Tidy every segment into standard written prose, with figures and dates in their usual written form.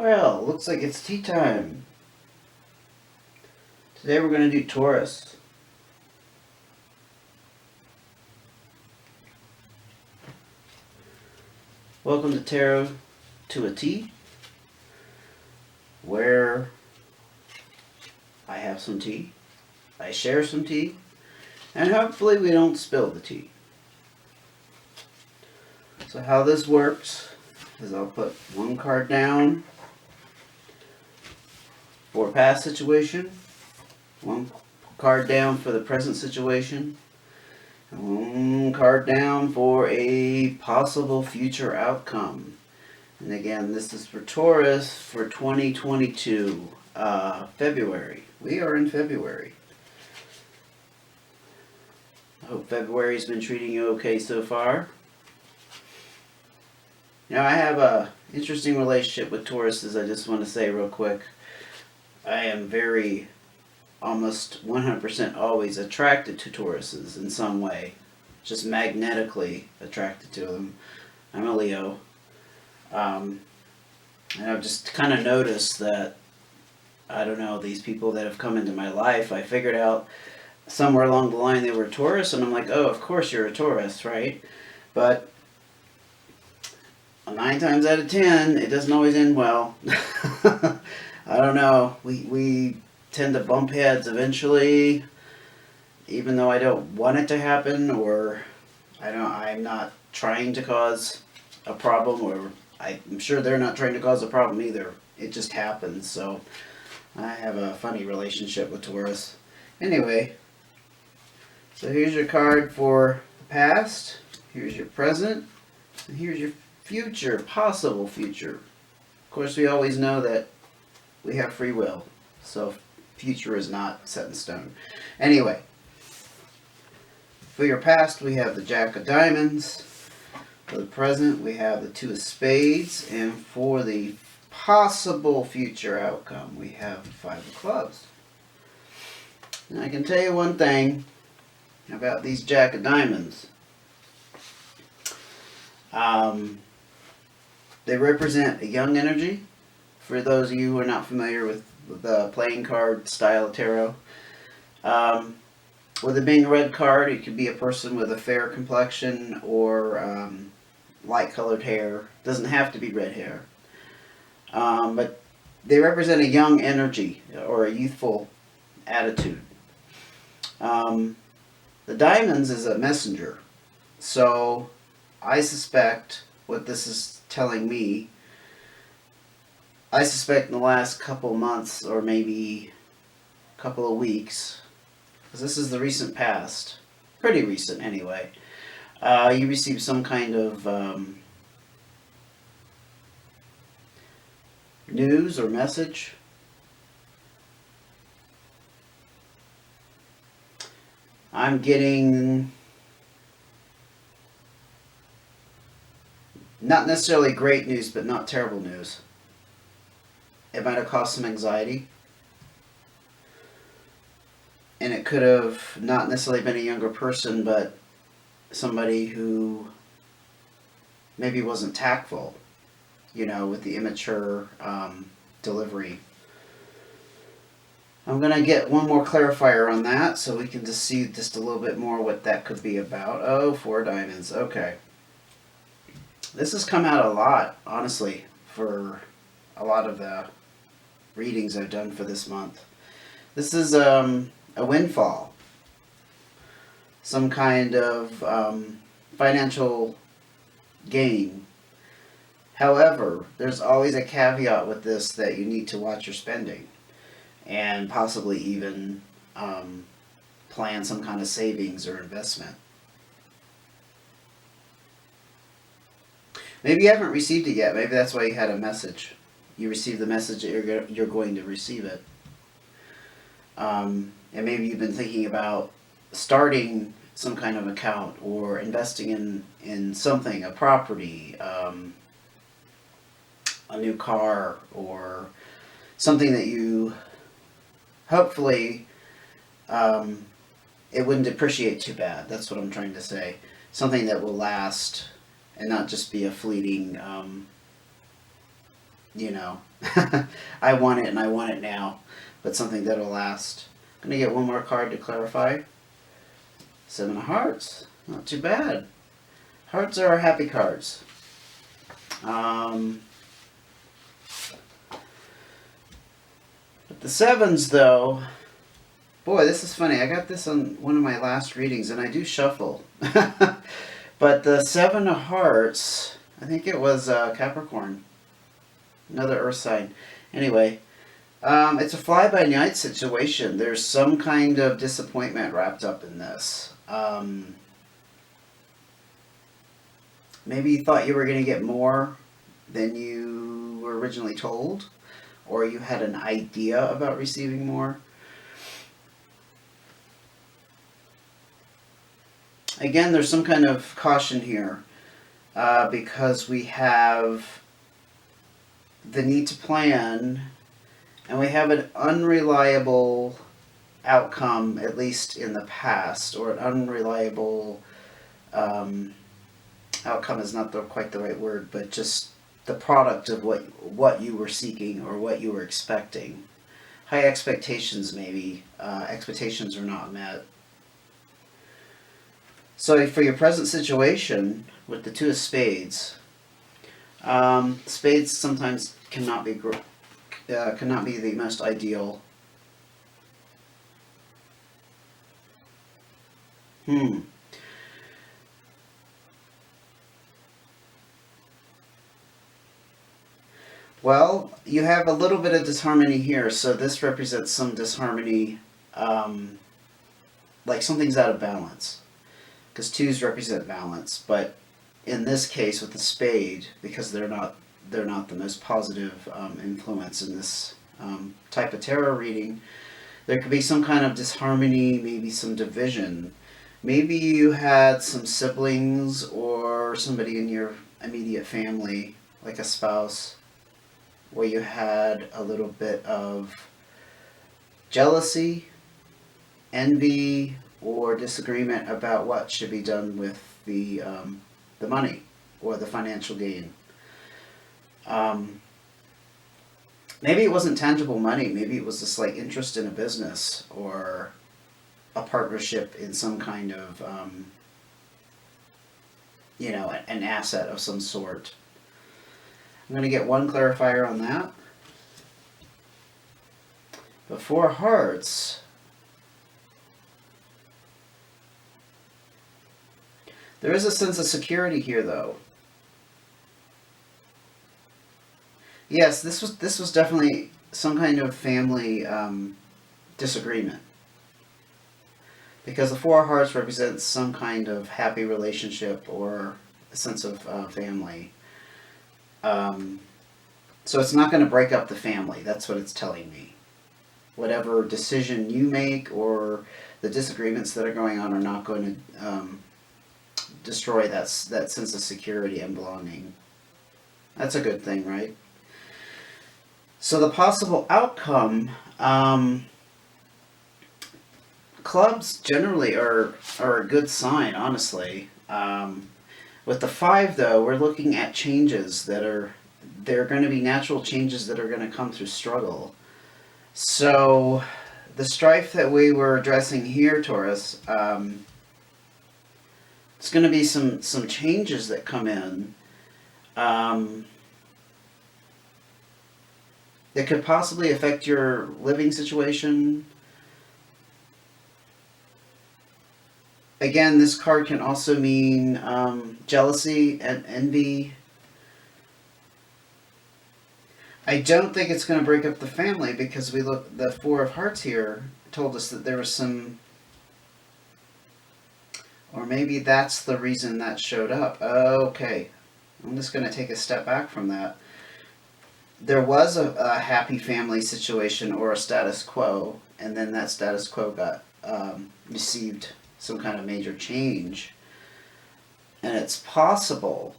Well, looks like it's tea time. Today we're going to do Taurus. Welcome to Tarot to a Tea, where I have some tea, I share some tea, and hopefully we don't spill the tea. So how this works is I'll put one card down for past situation, one card down for the present situation, and one card down for a possible future outcome. And again, this is for Taurus for 2022, February. We are in February. I hope February's been treating you okay so far. Now, I have a interesting relationship with Tauruses. I just want to say real quick. I am very, almost 100% always attracted to Tauruses in some way. Just magnetically attracted to them. I'm a Leo. And I've just kind of noticed that, I don't know, these people that have come into my life, I figured out somewhere along the line they were Taurus, and I'm like, oh, of course you're a Taurus, right? But 9 times out of 10, it doesn't always end well. I don't know. We tend to bump heads eventually, even though I don't want it to happen, or I'm not trying to cause a problem, or I'm sure they're not trying to cause a problem either. It just happens. So I have a funny relationship with Taurus. Anyway, so here's your card for the past, here's your present, and here's your future, possible future. Of course, we always know that we have free will, so future is not set in stone. Anyway, for your past, we have the Jack of Diamonds. For the present, we have the Two of Spades. And for the possible future outcome, we have the Five of Clubs. And I can tell you one thing about these Jack of Diamonds. They represent a young energy. For those of you who are not familiar with the playing card style of tarot, with it being a red card, it could be a person with a fair complexion or light colored hair. Doesn't have to be red hair. But they represent a young energy or a youthful attitude. The diamonds is a messenger. So I suspect what this is telling me, I suspect in the last couple months or maybe a couple of weeks, because this is the recent past, pretty recent anyway, you received some kind of news or message. I'm getting not necessarily great news, but not terrible news. It might have caused some anxiety. And it could have not necessarily been a younger person, but somebody who maybe wasn't tactful, with the immature delivery. I'm going to get one more clarifier on that so we can just see just a little bit more what that could be about. Oh, 4 diamonds. Okay. This has come out a lot, honestly, for a lot of the readings I've done for this month. This is a windfall. Some kind of financial gain. However, there's always a caveat with this that you need to watch your spending and possibly even plan some kind of savings or investment. Maybe you haven't received it yet. Maybe that's why you had a message. You received the message that you're going to receive it. And maybe you've been thinking about starting some kind of account or investing in something, a property, a new car, or something that you hopefully it wouldn't depreciate too bad. That's what I'm trying to say. Something that will last and not just be a fleeting you know, I want it and I want it now, but something that'll last. I'm going to get one more card to clarify. Seven of Hearts. Not too bad. Hearts are happy cards. But the sevens, though, boy, this is funny. I got this on one of my last readings, and I do shuffle. But the Seven of Hearts, I think it was Capricorn, another Earth sign. Anyway, it's a fly-by-night situation. There's some kind of disappointment wrapped up in this. Maybe you thought you were going to get more than you were originally told, or you had an idea about receiving more. Again, there's some kind of caution here because we have the need to plan and we have an unreliable outcome, at least in the past, or an unreliable outcome is not quite the right word, but just the product of what you were seeking or what you were expecting. High expectations, maybe. Expectations are not met. So for your present situation with the Two of Spades, spades sometimes cannot be the most ideal. Well, you have a little bit of disharmony here, so this represents some disharmony, like something's out of balance. Because twos represent balance, but in this case with the spade, because they're not the most positive influence in this type of tarot reading, there could be some kind of disharmony, maybe some division. Maybe you had some siblings or somebody in your immediate family, like a spouse, where you had a little bit of jealousy, envy, or disagreement about what should be done with the money or the financial gain. Maybe it wasn't tangible money. Maybe it was just like interest in a business or a partnership in some kind of, an asset of some sort. I'm going to get one clarifier on that. But Four of Hearts, there is a sense of security here, though. Yes, this was definitely some kind of family disagreement, because the Four of Hearts represents some kind of happy relationship or a sense of family. So it's not going to break up the family. That's what it's telling me. Whatever decision you make or the disagreements that are going on are not going to destroy that sense of security and belonging. That's a good thing, right? So the possible outcome, clubs generally are a good sign, honestly. With the five, though, we're looking at changes they're going to be natural changes that are going to come through struggle. So the strife that we were addressing here, Taurus, it's going to be some changes that come in. That could possibly affect your living situation. Again, this card can also mean jealousy and envy. I don't think it's going to break up the family because the Four of Hearts here told us that there was some, or maybe that's the reason that showed up. Okay, I'm just going to take a step back from that. There was a happy family situation or a status quo, and then that status quo got received some kind of major change. And it's possible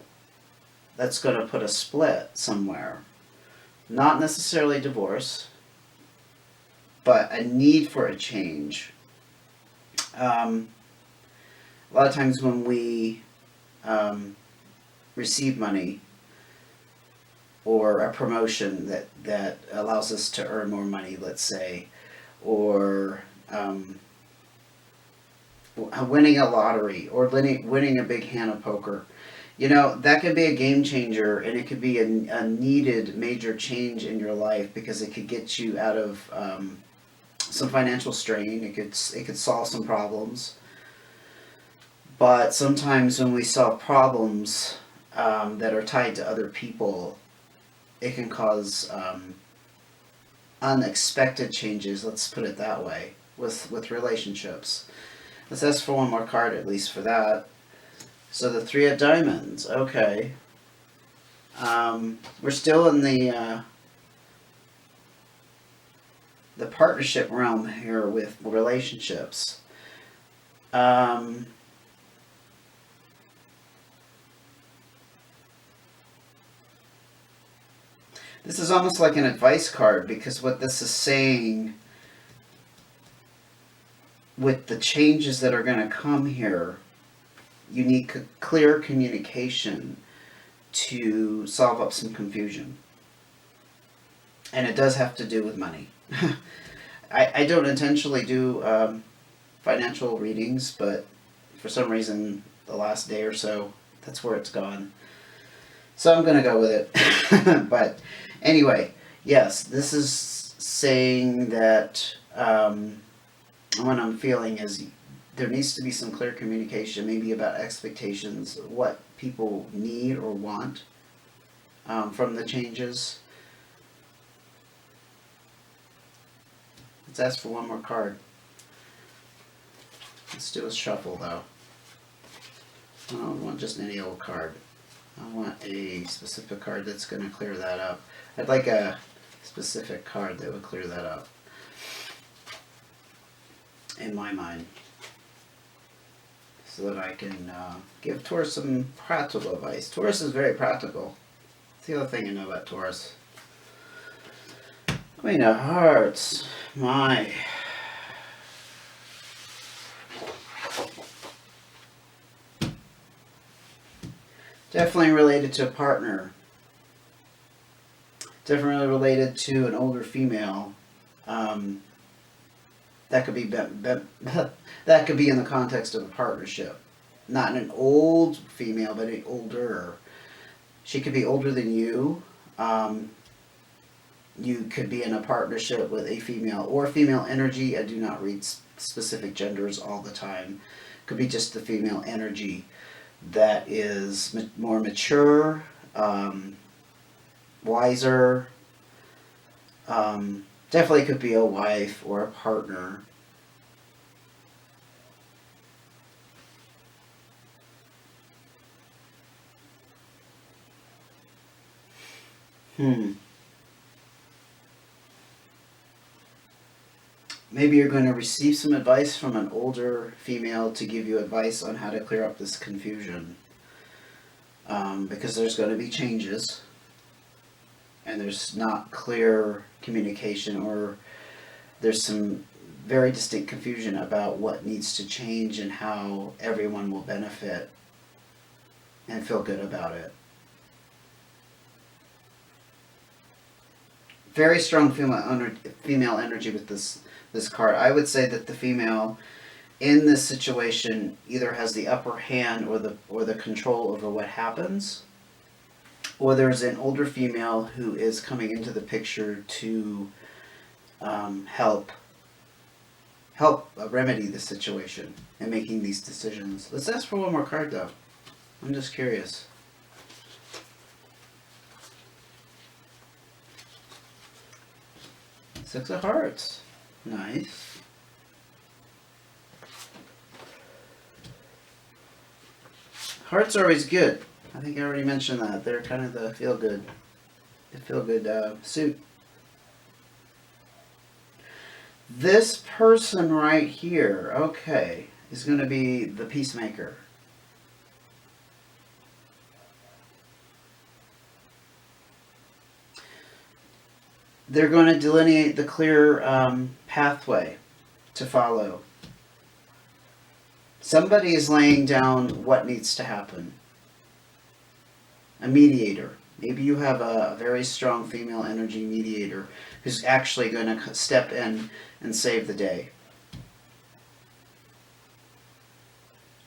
that's going to put a split somewhere. Not necessarily divorce, but a need for a change. A lot of times when we receive money, or a promotion that allows us to earn more money, let's say, or winning a lottery, or winning a big hand of poker. You know, that could be a game changer, and it could be a needed major change in your life, because it could get you out of some financial strain. It could solve some problems. But sometimes when we solve problems that are tied to other people, it can cause unexpected changes. Let's put it that way, with relationships. Let's ask for one more card at least for that. So the Three of Diamonds. Okay. We're still in the partnership realm here with relationships. Um, this is almost like an advice card, because what this is saying, with the changes that are going to come here, you need clear communication to solve up some confusion. And it does have to do with money. I don't intentionally do financial readings, but for some reason, the last day or so, that's where it's gone. So I'm going to go with it. But anyway, yes, this is saying that what I'm feeling is there needs to be some clear communication, maybe about expectations, what people need or want from the changes. Let's ask for one more card. Let's do a shuffle, though. I don't want just any old card. I want a specific card that's going to clear that up. I'd like a specific card that would clear that up, in my mind, so that I can give Taurus some practical advice. Taurus is very practical. That's the other thing I know about Taurus. Queen of Hearts. My. Definitely related to a partner. Definitely related to an older female. That could be that could be in the context of a partnership. Not an old female, but an older. She could be older than you. You could be in a partnership with a female or female energy. I do not read specific genders all the time. Could be just the female energy that is more mature, wiser. Definitely could be a wife or a partner. Maybe you're going to receive some advice from an older female to give you advice on how to clear up this confusion. Because there's going to be changes, and there's not clear communication, or there's some very distinct confusion about what needs to change and how everyone will benefit and feel good about it. Very strong female energy with this card. I would say that the female in this situation either has the upper hand or the control over what happens, or there's an older female who is coming into the picture to help remedy the situation and making these decisions. Let's ask for one more card, though. I'm just curious. Six of Hearts. Nice. Hearts are always good. I think I already mentioned that. They're kind of the feel-good suit. This person right here, okay, is going to be the peacemaker. They're going to delineate the clear pathway to follow. Somebody is laying down what needs to happen. A mediator, Maybe you have a very strong female energy mediator who's actually going to step in and save the day.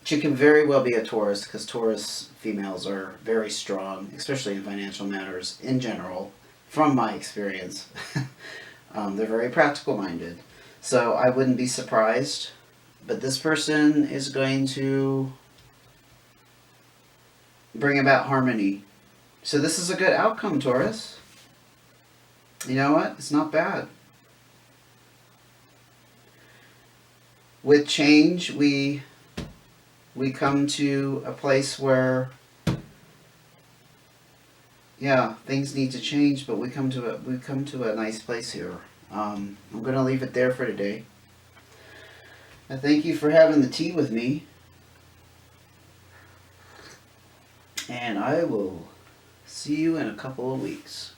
She can very well be a Taurus, because Taurus females are very strong, especially in financial matters in general, from my experience. They're very practical minded. So I wouldn't be surprised. But this person is going to bring about harmony. So this is a good outcome, Taurus. You know what? It's not bad. With change, we come to a place where, yeah, things need to change, but we come to a nice place here. I'm going to leave it there for today. I thank you for having the tea with me, and I will see you in a couple of weeks.